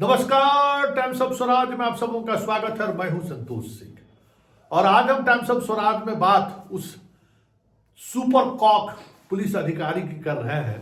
नमस्कार, times of Swaraj में आप सबों का स्वागत है और मैं हूं संतोष सिंह। और आज हम टाइम्स ऑफ स्वराज में बात उस सुपर कॉक पुलिस अधिकारी की कर रहे हैं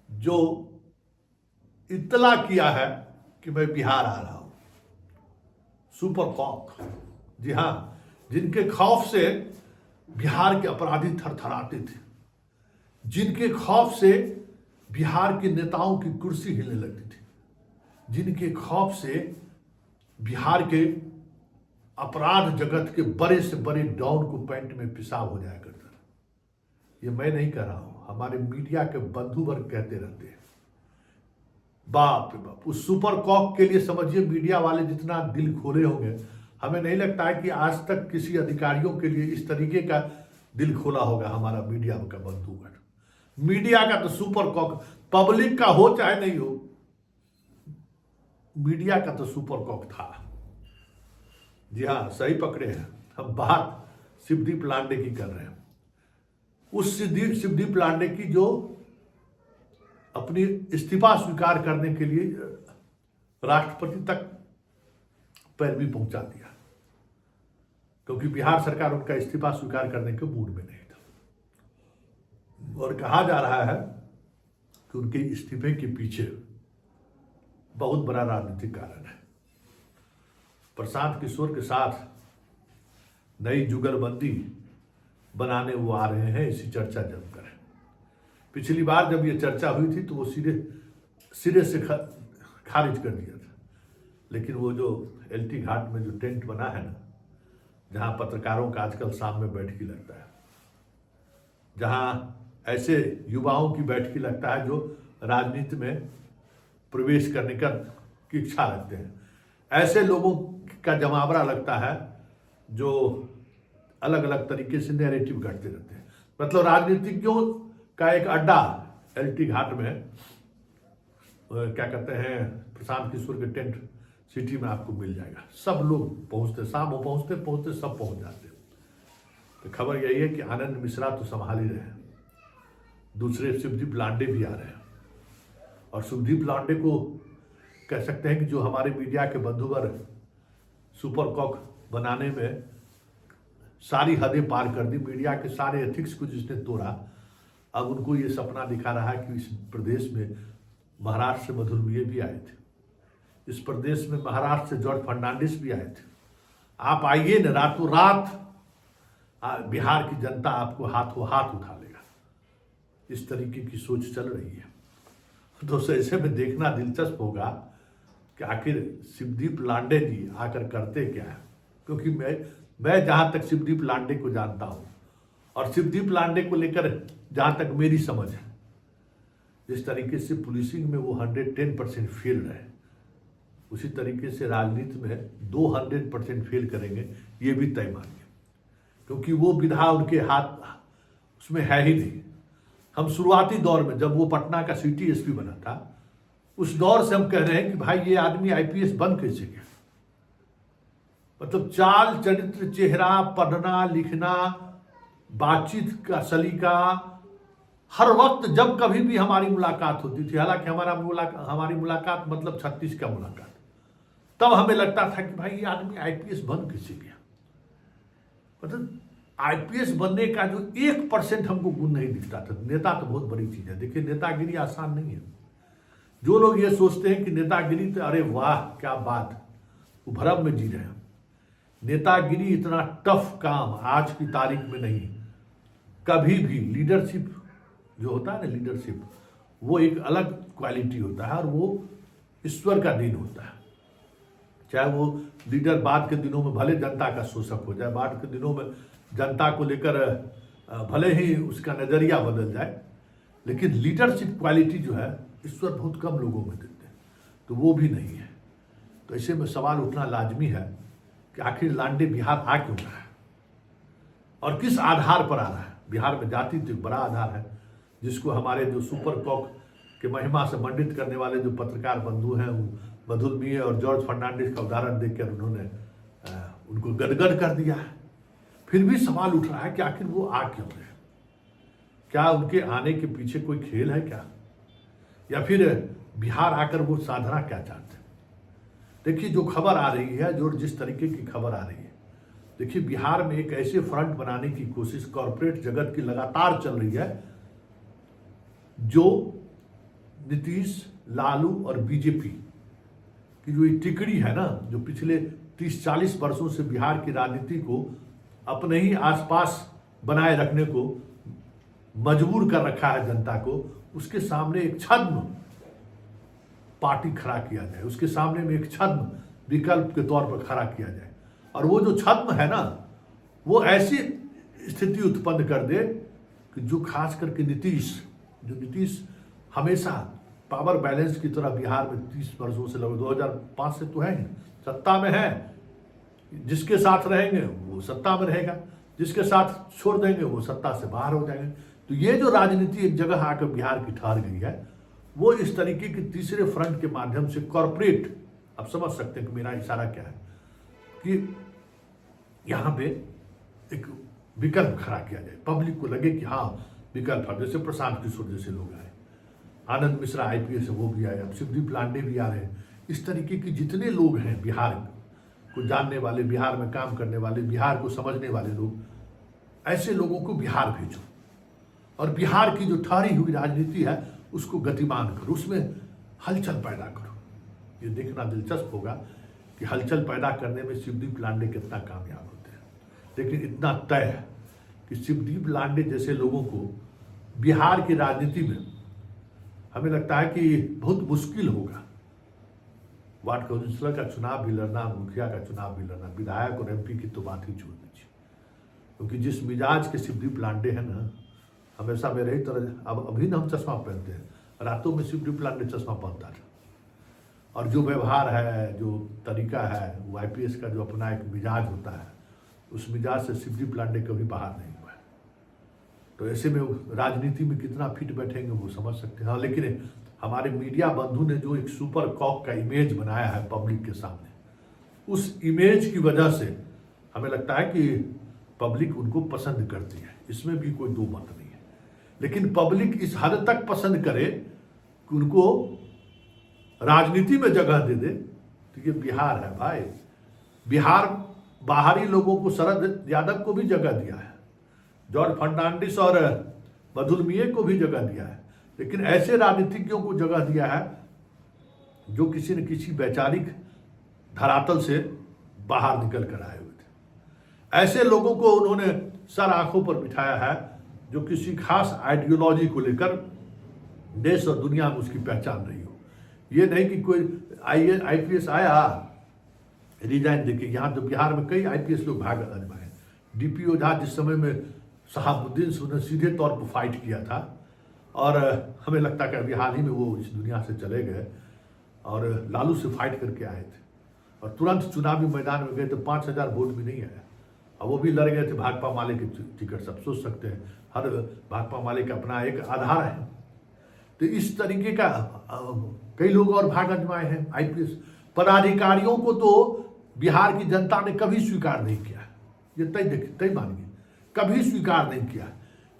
जो इत्तला किया है कि मैं बिहार आ रहा हूं। सुपर कॉक, जी हां, जिनके खौफ से बिहार के अपराधी थरथराते थे, जिनके खौफ से बिहार के नेताओं की कुर्सी हिलने लगती थी, जिनके खौफ से बिहार के अपराध जगत के बड़े से बड़े डॉन को पैंट में पेशाब हो जाया करता था। ये मैं नहीं कह रहा हूं, हमारे मीडिया के बंधु वर्ग कहते रहते हैं। बाप रे बाप, उस सुपर कॉक के लिए समझिए मीडिया वाले जितना दिल खोले होंगे, हमें नहीं लगता है कि आज तक किसी अधिकारियों के लिए इस तरीके का दिल खोला होगा हमारा मीडिया का बंधुगण। मीडिया का तो सुपर कॉक, पब्लिक का हो चाहे नहीं हो, मीडिया का तो सुपर कॉक था। जी हाँ, सही पकड़े हैं, हम बात शिवदीप लांडे की कर रहे हैं। उस शिवदीप लांडे की जो अपनी इस्तीफा स्वीकार करने के लिए राष्ट्रपति तक पैरवी पहुंचा दिया, क्योंकि बिहार सरकार उनका इस्तीफा स्वीकार करने के मूड में नहीं था। और कहा जा रहा है कि उनके इस्तीफे के पीछे बहुत बड़ा राजनीतिक कारण है। प्रशांत किशोर के साथ नई जुगलबंदी बनाने वो आ रहे हैं, इसी चर्चा जमकर है। पिछली बार जब ये चर्चा हुई थी तो वो सिरे से खारिज कर दिया था, लेकिन वो जो एलटी घाट में जो टेंट बना है ना, जहां पत्रकारों का आजकल शाम में बैठकी लगता है, जहां ऐसे युवाओं की बैठकी लगता है जो राजनीति में प्रवेश करने की इच्छा रखते हैं, ऐसे लोगों का जमावड़ा लगता है जो अलग अलग तरीके से नैरेटिव करते रहते हैं। मतलब राजनीतिज्ञों का एक अड्डा एलटी घाट में, क्या कहते हैं, प्रशांत किशोर के टेंट सिटी में आपको मिल जाएगा। सब लोग पहुंचते, शाम को पहुंचते सब पहुंच जाते। तो खबर यही है कि आनंद मिश्रा तो संभाल ही रहे हैं, दूसरे शिवदीप लांडे भी आ रहे हैं। और शिवदीप लांडे को कह सकते हैं कि जो हमारे मीडिया के बंधुवर्ग सुपर कॉक बनाने में सारी हदें पार कर दी, मीडिया के सारे एथिक्स को जिसने तोड़ा, अब उनको ये सपना दिखा रहा है कि इस प्रदेश में महाराष्ट्र से मधुर मिये भी आए थे, इस प्रदेश में महाराष्ट्र से जॉर्ज फर्नांडिस भी आए थे। आप आइए न, रातों रात बिहार की जनता आपको हाथों हाथ उठा लेगा। इस तरीके की सोच चल रही है। दोस्तों, ऐसे में देखना दिलचस्प होगा कि आखिर शिवदीप लांडे जी आकर करते क्या है, क्योंकि मैं जहां तक शिवदीप लांडे को जानता हूं और शिवदीप लांडे को लेकर जहां तक मेरी समझ है, जिस तरीके से पुलिसिंग में वो 110% फेल रहे, उसी तरीके से राजनीति में 200% फेल करेंगे, ये भी तय मानिए, क्योंकि वो विधा उनके हाथ उसमें है ही नहीं। हम शुरुआती दौर में जब वो पटना का सिटी एसपी बना था, उस दौर से हम कह रहे हैं कि भाई ये आदमी आईपीएस बन कैसे गया। मतलब चाल चरित्र, चेहरा, पढ़ना लिखना, बातचीत का सलीका, हर वक्त जब कभी भी हमारी मुलाकात होती थी, हालांकि हमारी मुलाकात मतलब 36 का मुलाकात, तब हमें लगता था कि भाई ये आदमी आईपीएस बन कैसे गया। मतलब आईपीएस बनने का जो 1% हमको गुण नहीं दिखता था। नेता तो बहुत बड़ी चीज है। देखिए, नेतागिरी आसान नहीं है। जो लोग ये सोचते हैं कि नेतागिरी तो अरे वाह क्या बात, वो भ्रम में जी रहे हैं। नेतागिरी इतना टफ काम आज की तारीख में नहीं। कभी भी लीडरशिप जो होता है ना, लीडरशिप वो एक अलग क्वालिटी होता है और वो ईश्वर का दिन होता है। चाहे वो लीडर बाद के दिनों में भले जनता का शोषक हो जाए, बाद के दिनों में जनता को लेकर भले ही उसका नजरिया बदल जाए, लेकिन लीडरशिप क्वालिटी जो है ईश्वर बहुत कम लोगों में देते हैं, तो वो भी नहीं है। तो ऐसे में सवाल उठना लाजमी है कि आखिर लांडे बिहार आ क्यों रहा है और किस आधार पर आ रहा है। बिहार में जाति तो एक बड़ा आधार है, जिसको हमारे जो सुपर कॉक के महिमा से मंडित करने वाले जो पत्रकार बंधु हैं, वो मधुर मिये और जॉर्ज फर्नांडिस का उदाहरण देकर उन्होंने उनको गदगद कर दिया है। फिर भी सवाल उठ रहा है कि आखिर वो आ क्यों रहे हैं। क्या उनके आने के पीछे कोई खेल है क्या, या फिर बिहार आकर वो साधना क्या चाहते हैं। देखिए जो खबर आ रही है, जो जिस तरीके की खबर आ रही है, देखिए बिहार में एक ऐसे फ्रंट बनाने की कोशिश कॉरपोरेट जगत की लगातार चल रही है, जो नीतीश, लालू और बीजेपी की जो ये टिकड़ी है ना, जो पिछले 30-40 वर्षों से बिहार की राजनीति को अपने ही आसपास बनाए रखने को मजबूर कर रखा है जनता को, उसके सामने एक छद्म पार्टी खड़ा किया जाए, उसके सामने में एक छद्म विकल्प के तौर पर खड़ा किया जाए। और वो जो छद्म है ना, वो ऐसी स्थिति उत्पन्न कर दे कि जो खास करके नीतीश हमेशा पावर बैलेंस की तरह बिहार में 30 वर्षों से, लगभग 2005 से तो है ही, सत्ता में है, जिसके साथ रहेंगे वो सत्ता में रहेगा, जिसके साथ छोड़ देंगे वो सत्ता से बाहर हो जाएंगे। तो ये जो राजनीति एक जगह आकर बिहार की ठहर गई है, वो इस तरीके के तीसरे फ्रंट के माध्यम से कॉरपोरेट, आप समझ सकते हैं कि मेरा इशारा क्या है, कि यहाँ पे एक विकल्प खड़ा किया जाए, पब्लिक को लगे कि हाँ विकल्प है। जैसे प्रशांत किशोर जैसे लोग आए, आनंद मिश्रा IPS है वो भी आए, अब शिवदीप लांडे भी आ रहे हैं। इस तरीके की जितने लोग हैं बिहार को जानने वाले, बिहार में काम करने वाले, बिहार को समझने वाले लोग, ऐसे लोगों को बिहार भेजो और बिहार की जो ठहरी हुई राजनीति है उसको गतिमान करो, उसमें हलचल पैदा करो। ये देखना दिलचस्प होगा कि हलचल पैदा करने में शिवदीप लांडे कितना कामयाब होते हैं। लेकिन इतना तय है कि शिवदीप लांडे जैसे लोगों को बिहार की राजनीति में हमें लगता है कि बहुत मुश्किल होगा। वार्ड काउंसिलर का चुनाव भी लड़ना, मुखिया का चुनाव भी लड़ना, विधायक और MP की तो बात ही छोड़ दीजिए। क्योंकि जिस मिजाज के शिवदीप लांडे हैं ना, हमेशा मेरे ही तरह, अब अभी ना हम चश्मा पहनते हैं, रातों में शिवदीप लांडे चश्मा पहनता था। और जो व्यवहार है, जो तरीका है, वो IPS का जो अपना एक मिजाज होता है, उस मिजाज से शिवदीप लांडे कभी बाहर नहीं हुआ है। तो ऐसे में राजनीति में कितना फिट बैठेंगे वो समझ सकते हैं। हाँ, लेकिन हमारे मीडिया बंधु ने जो एक सुपर कॉक का इमेज बनाया है पब्लिक के सामने, उस इमेज की वजह से हमें लगता है कि पब्लिक उनको पसंद करती है, इसमें भी कोई दो मत नहीं है। लेकिन पब्लिक इस हद तक पसंद करे कि उनको राजनीति में जगह दे दे, तो ये बिहार है भाई। बिहार बाहरी लोगों को, शरद यादव को भी जगह दिया है, जॉर्ज फर्नांडिस और मधुर मिये को भी जगह दिया है, लेकिन ऐसे राजनीतिज्ञों को जगह दिया है जो किसी न किसी वैचारिक धरातल से बाहर निकल कर आए हुए थे। ऐसे लोगों को उन्होंने सर आंखों पर बिठाया है जो किसी खास आइडियोलॉजी को लेकर देश और दुनिया में उसकी पहचान रही हो। ये नहीं कि कोई IPS आया रिजाइन देके। यहाँ तो बिहार में कई IPS लोग भाग आए। DP ओझा जिस समय में शहाबुद्दीन ने सीधे तौर पर फाइट किया था, और हमें लगता है कि अभी हाल ही में वो इस दुनिया से चले गए, और लालू से फाइट करके आए थे और तुरंत चुनावी मैदान में गए तो 5000 वोट भी नहीं आया, और वो भी लड़ गए थे भाकपा माले के टिकट। सब सोच सकते हैं, हर भाकपा माले का अपना एक आधार है। तो इस तरीके का कई लोग और भाग आजमाए हैं। IPS पदाधिकारियों को तो बिहार की जनता ने कभी स्वीकार नहीं किया, ये तय मानिए, कभी स्वीकार नहीं किया,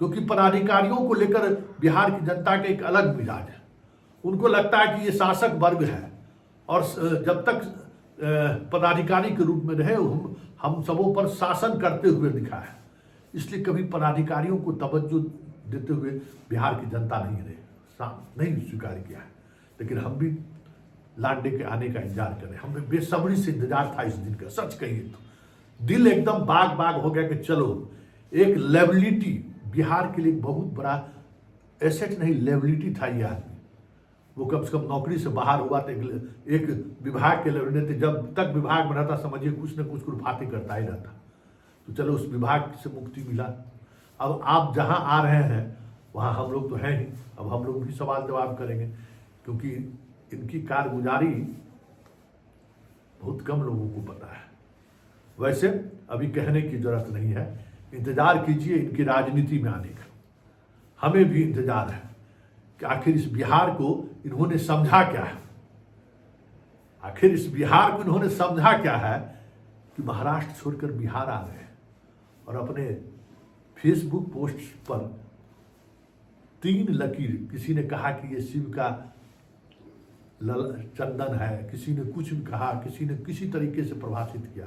क्योंकि पदाधिकारियों को लेकर बिहार की जनता का एक अलग मिजाज है। उनको लगता है कि ये शासक वर्ग है, और जब तक पदाधिकारी के रूप में रहे हम सबों पर शासन करते हुए दिखा है, इसलिए कभी पदाधिकारियों को तवज्जो देते हुए बिहार की जनता नहीं स्वीकार किया है। लेकिन हम भी लांडे के आने का इंतजार करें, हमें बेसब्री से इंतजार था इस दिन का। सच कहिए तो दिल एकदम बाग बाग हो गया कि चलो एक लेबिलिटी, बिहार के लिए बहुत बड़ा एसेट नहीं, लेबिलिटी था ये आदमी। वो कम से कम नौकरी से बाहर हुआ था, एक विभाग के लेबिलिटी थे। जब तक विभाग में रहता समझिए कुछ न कुछ कुर्फाती करता ही रहता। तो चलो उस विभाग से मुक्ति मिला। अब आप जहां आ रहे हैं वहां हम लोग तो हैं ही, अब हम लोग भी सवाल जवाब करेंगे, क्योंकि इनकी कारगुजारी बहुत कम लोगों को पता है। वैसे अभी कहने की जरूरत नहीं है, इंतजार कीजिए इनकी राजनीति में आने का। हमें भी इंतजार है कि आखिर इस बिहार को इन्होंने समझा क्या है, आखिर इस बिहार को इन्होंने समझा क्या है कि महाराष्ट्र छोड़कर बिहार आ गए और अपने फेसबुक पोस्ट पर 3 लकीर, किसी ने कहा कि ये शिव का चंदन है, किसी ने कुछ भी कहा, किसी ने किसी तरीके से प्रभाषित किया,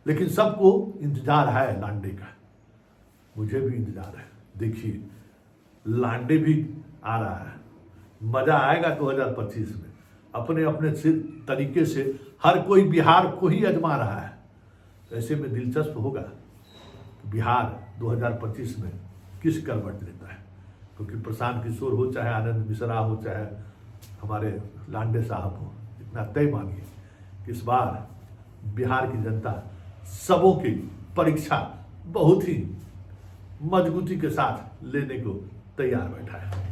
लेकिन सबको इंतजार है लांडे का। मुझे भी इंतजार है। देखिए लांडे भी आ रहा है, मजा आएगा 2025 में। अपने अपने तरीके से हर कोई बिहार को ही आजमा रहा है। ऐसे में दिलचस्प होगा कि बिहार 2025 में किस करवट लेता है, क्योंकि प्रशांत किशोर हो, चाहे आनंद मिश्रा हो, चाहे हमारे लांडे साहब हो, इतना तय मानिए कि इस बार बिहार की जनता सबों की परीक्षा बहुत ही मजबूती के साथ लेने को तैयार बैठा है।